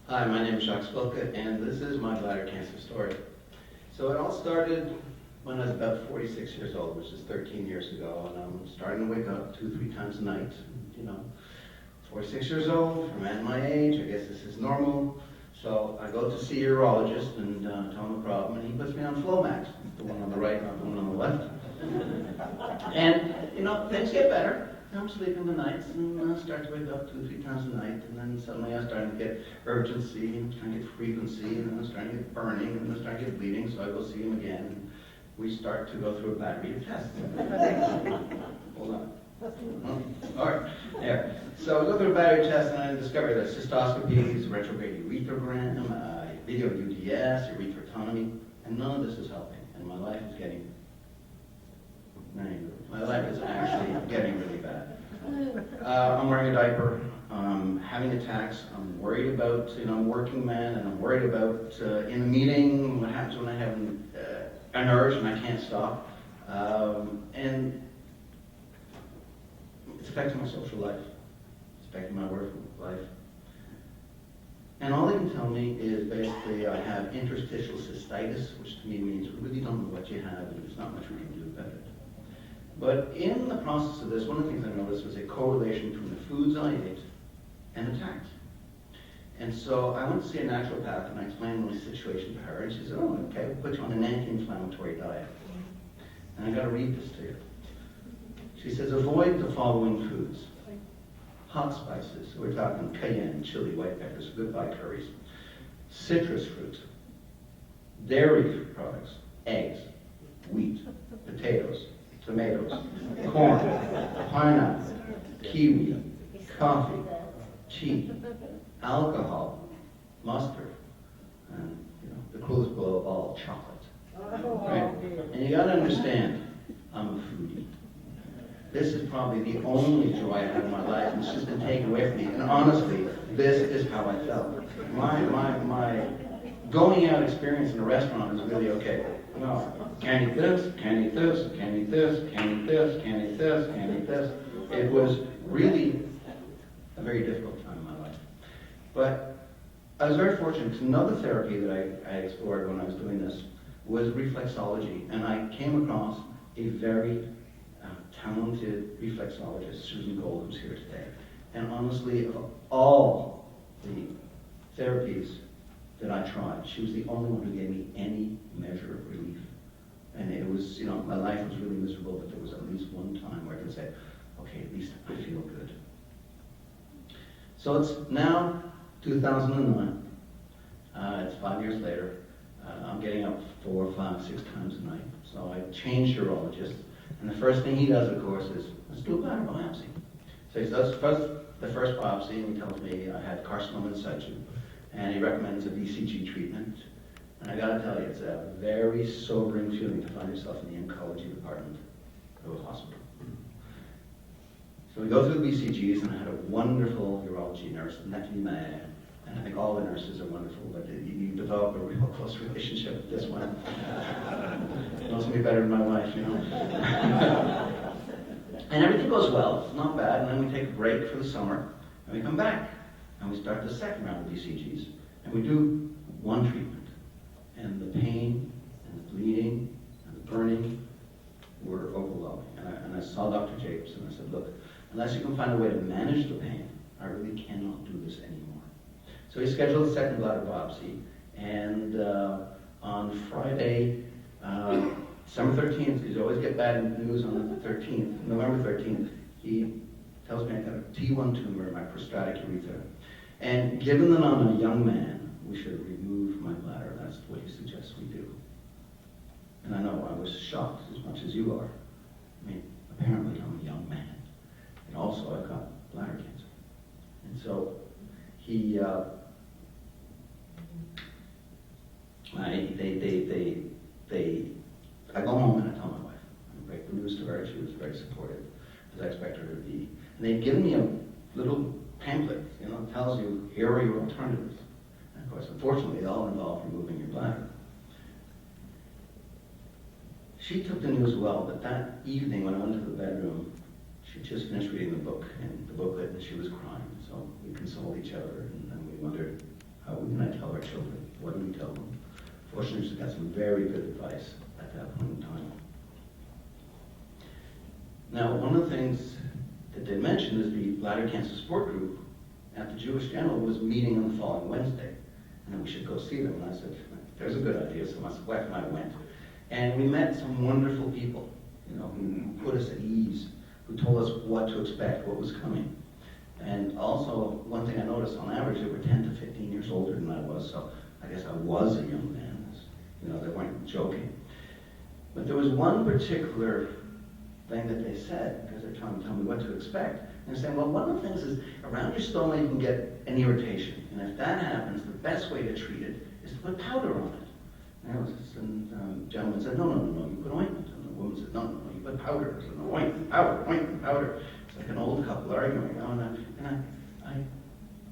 Hi, my name is Jacques Spilka, and this is my bladder cancer story. So it all started when I was about 46 years old, which is 13 years ago, and I'm starting to wake up 2-3 times a night. 46 years old, for a man my age, I guess this is normal. So I go to see a urologist and tell him the problem, and he puts me on Flomax, the one on the right, not the one on the left. And, things get better. I'm sleeping the nights and start to wake up 2-3 times a night, and then suddenly I'm starting to get urgency, and I'm starting to get frequency, and then I'm starting to get burning, and then I'm starting to get bleeding, so I go see him again, and we start to go through a battery of tests. Hold on. All right, there. So I go through a battery of tests, and I discover that cystoscopies, retrograde urethrogram, video UDS, urethrotomy, and none of this is helping, and my life is getting actually getting really bad. I'm wearing a diaper, having attacks, I'm worried about, I'm a working man, and I'm worried about, in a meeting, what happens when I have an urge and I can't stop. And it's affecting my social life, it's affecting my work life. And all they can tell me is basically I have interstitial cystitis, which to me means we really don't know what you have and there's not much we can do about it. But in the process of this, one of the things I noticed was a correlation between the foods I ate and attacks. And so I went to see a naturopath and I explained my situation to her, and she said, oh, okay, we'll put you on an anti-inflammatory diet. And I got to read this to you. She says, avoid the following foods. Hot spices, we're talking cayenne, chili, white peppers, goodbye curries. Citrus fruit, dairy products, eggs, wheat, potatoes, tomatoes, corn, pineapple, kiwi, coffee, tea, alcohol, mustard, and the coolest blow of all, chocolate. Right? And you gotta understand, I'm a foodie. This is probably the only joy I have in my life, and it's just been taken away from me. And honestly, this is how I felt. My going out experience in a restaurant is really okay. No, can't eat this, can't eat this, can't eat this, can't eat this, can't eat this, can't eat this. It was really a very difficult time in my life. But I was very fortunate because another therapy that I explored when I was doing this was reflexology. And I came across a very talented reflexologist, Susan Gold, who's here today. And honestly, of all the therapies that I tried, she was the only one who gave me any measure of relief. And it was, my life was really miserable, but there was at least one time where I could say, okay, at least I feel good. So it's now 2009. It's 5 years later. I'm getting up 4, 5, 6 times a night. So I changed urologists. And the first thing he does, of course, is, let's do a bladder biopsy. So he does the first biopsy, and he tells me I had carcinoma in situ. And he recommends a BCG treatment. And I gotta tell you, it's a very sobering feeling to find yourself in the oncology department of a hospital. So we go through the BCGs, and I had a wonderful urology nurse, and I think all the nurses are wonderful, but you develop a real close relationship with this one. Knows me better than my wife, And everything goes well, it's not bad, and then we take a break for the summer, and we come back, and we start the second round of BCGs, and we do one treatment, and the pain, and the bleeding, and the burning were overwhelming. And I saw Dr. Jacobs, and I said, look, unless you can find a way to manage the pain, I really cannot do this anymore. So he scheduled a second bladder biopsy, and on Friday, December 13th, because you always get bad news on the 13th, November 13th, he tells me I got a T1 tumor in my prostatic urethra. And given that I'm a young man, we should remove my bladder. That's what he suggests we do. And I know I was shocked as much as you are. I mean, apparently I'm a young man. And also I've got bladder cancer. And so he, I go home and I tell my wife. I break the news to her. She was very supportive, as I expected her to be. And they'd given me a little pamphlet, it tells you, here are your alternatives. And of course, unfortunately, they all involve removing your bladder. She took the news well, but that evening when I went to the bedroom, she just finished reading the book and the booklet, and she was crying. So we consoled each other, and then we wondered How are we going to tell our children? What do we tell them? Fortunately, she got some very good advice at that point in time. Now, one of the things that they mentioned is the bladder cancer support group at the Jewish General was meeting on the following Wednesday, and we should go see them. And I said, there's a good idea. So my wife and I went, and we met some wonderful people, who put us at ease, who told us what to expect, what was coming. And also, one thing I noticed, on average, they were 10 to 15 years older than I was, so I guess I was a young man. They weren't joking. But there was one particular thing that they said, because they're trying to tell me what to expect. And they're saying, well, one of the things is, around your stoma you can get an irritation. And if that happens, the best way to treat it is to put powder on it. And the gentleman said, no, you put ointment. And the woman said, no, you put powder. I said, no, ointment, powder. It's like an old couple arguing. And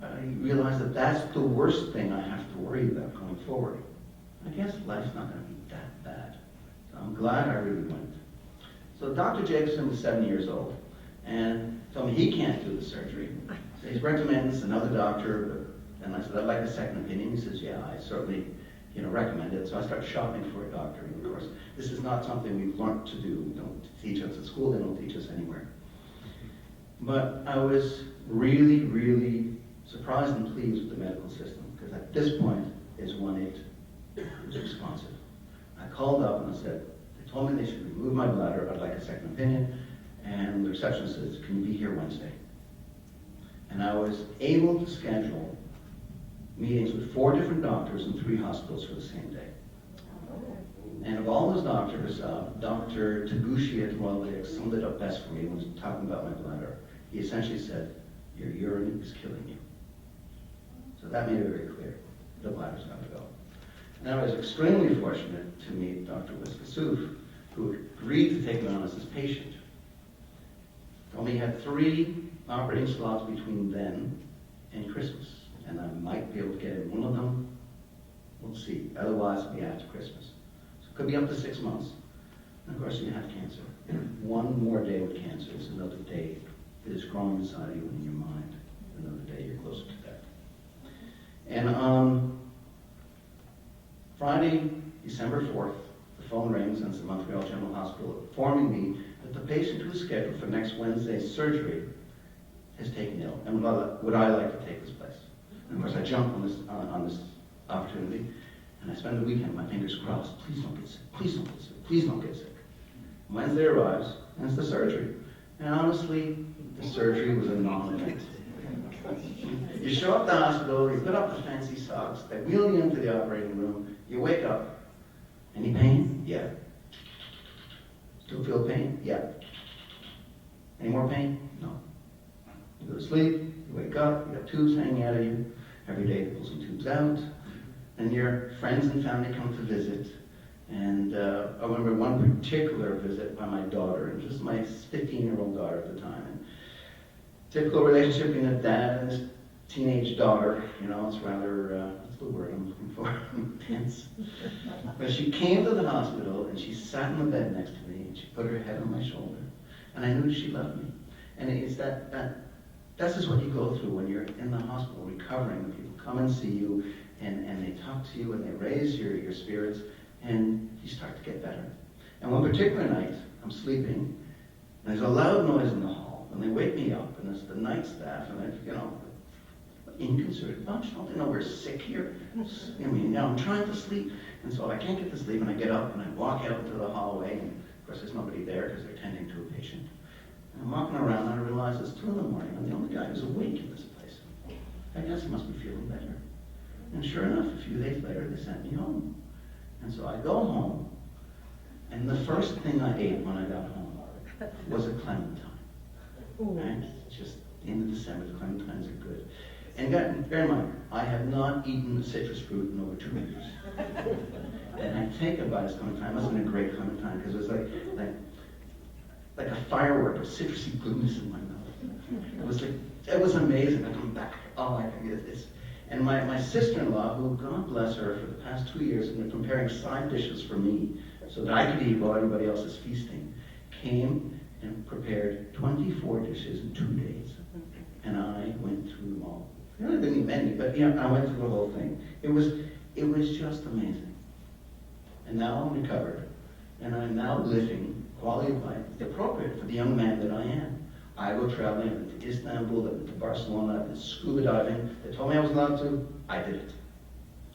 I realized that that's the worst thing I have to worry about going forward. I guess life's not going to be that bad. So I'm glad I really went. So Dr. Jacobson was 7 years old and told me he can't do the surgery. So he recommends another doctor, and I said, I'd like a second opinion. He says, yeah, I certainly recommend it. So I started shopping for a doctor. And of course, this is not something we've learned to do. They don't teach us at school. They don't teach us anywhere. But I was really, really surprised and pleased with the medical system, because at this point is when it was responsive. I called up and I said, they told me they should remove my bladder. I'd like a second opinion. And the receptionist says, can you be here Wednesday? And I was able to schedule meetings with 4 different doctors in 3 hospitals for the same day. And of all those doctors, Dr. Taguchi at Royal Vic summed it up best for me when he was talking about my bladder. He essentially said, your urine is killing you. So that made it very clear. The bladder's got to go. And I was extremely fortunate to meet Dr. Wiskasuf, who agreed to take me on as his patient. Told me he had 3 operating slots between then and Christmas, and I might be able to get in one of them. We'll see. Otherwise, it'll be after Christmas. So it could be up to 6 months. And of course, you have cancer. And one more day with cancer is another day that is growing inside of you and in your mind. Another day you're closer to death. And on Friday, December 4th, the phone rings and it's the Montreal General Hospital informing me that the patient who is scheduled for next Wednesday's surgery has taken ill, and would I like to take this place? And of course, I jump on this opportunity, and I spend the weekend with my fingers crossed. Please don't get sick. Please don't get sick. Please don't get sick. Wednesday arrives, and it's the surgery. And honestly, the surgery was a non-event. You show up to the hospital, you put up the fancy socks, they wheel you into the operating room, you wake up. Any pain? Yeah. Still feel pain? Yeah. Any more pain? No. You go to sleep, you wake up, you got tubes hanging out of you. Every day they pull some tubes out. And your friends and family come to visit. And I remember one particular visit by my daughter, and just my 15-year-old daughter at the time. And typical relationship between a dad and his teenage daughter, it's rather, what's the word I'm looking for? Intense. But she came to the hospital and she sat in the bed next to me and she put her head on my shoulder. And I knew she loved me. And it's that's just what you go through when you're in the hospital recovering. And people come and see you and they talk to you and they raise your spirits and you start to get better. And one particular night, I'm sleeping and there's a loud noise in the hall and they wake me up and it's the night staff and inconsiderate bunch. Don't they know we're sick here? I'm trying to sleep. And so I can't get to sleep and I get up and I walk out into the hallway and of course there's nobody there because they're tending to a patient. And I'm walking around and I realize it's 2 a.m. I'm the only guy who's awake in this place. I guess I must be feeling better. And sure enough, a few days later they sent me home. And so I go home and the first thing I ate when I got home was a clementine. Right? It's just the end of December, the clementines are good. And bear in mind, I have not eaten a citrus fruit in over 2 years. And I take a bite of clementine. It must have been a great clementine because it was like a firework of citrusy goodness in my mouth. It was amazing. I come back. Oh, I can get this. And my sister-in-law, who, God bless her, for the past 2 years, has been preparing side dishes for me so that I could eat while everybody else is feasting, came and prepared 24 dishes in 2 days. And I went through them all. have been many, but yeah, I went through the whole thing. It was just amazing. And now I'm recovered, and I'm now living quality of life appropriate for the young man that I am. I go traveling. I've been to Istanbul, I've been to Barcelona, I've been scuba diving. They told me I was allowed to. I did it.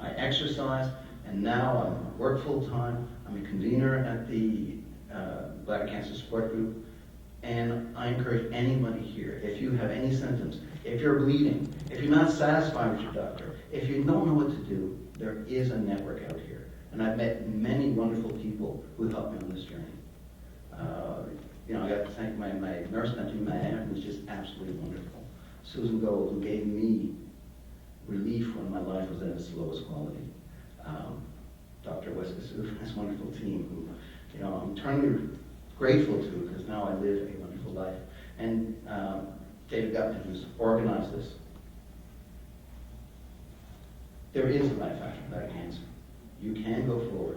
I exercised, and now I work full time. I'm a convener at the Bladder Cancer Support Group, and I encourage anybody here, if you have any symptoms, if you're bleeding, if you're not satisfied with your doctor, if you don't know what to do, there is a network out here. And I've met many wonderful people who helped me on this journey. I got to thank my nurse mentor, my aunt, who was just absolutely wonderful. Susan Gold, who gave me relief when my life was at its lowest quality. Dr. Weskasu, this wonderful team who, I'm eternally grateful to, because now I live a wonderful life. And David Gutman, who's organized this. There is a life after bladder cancer. You can go forward.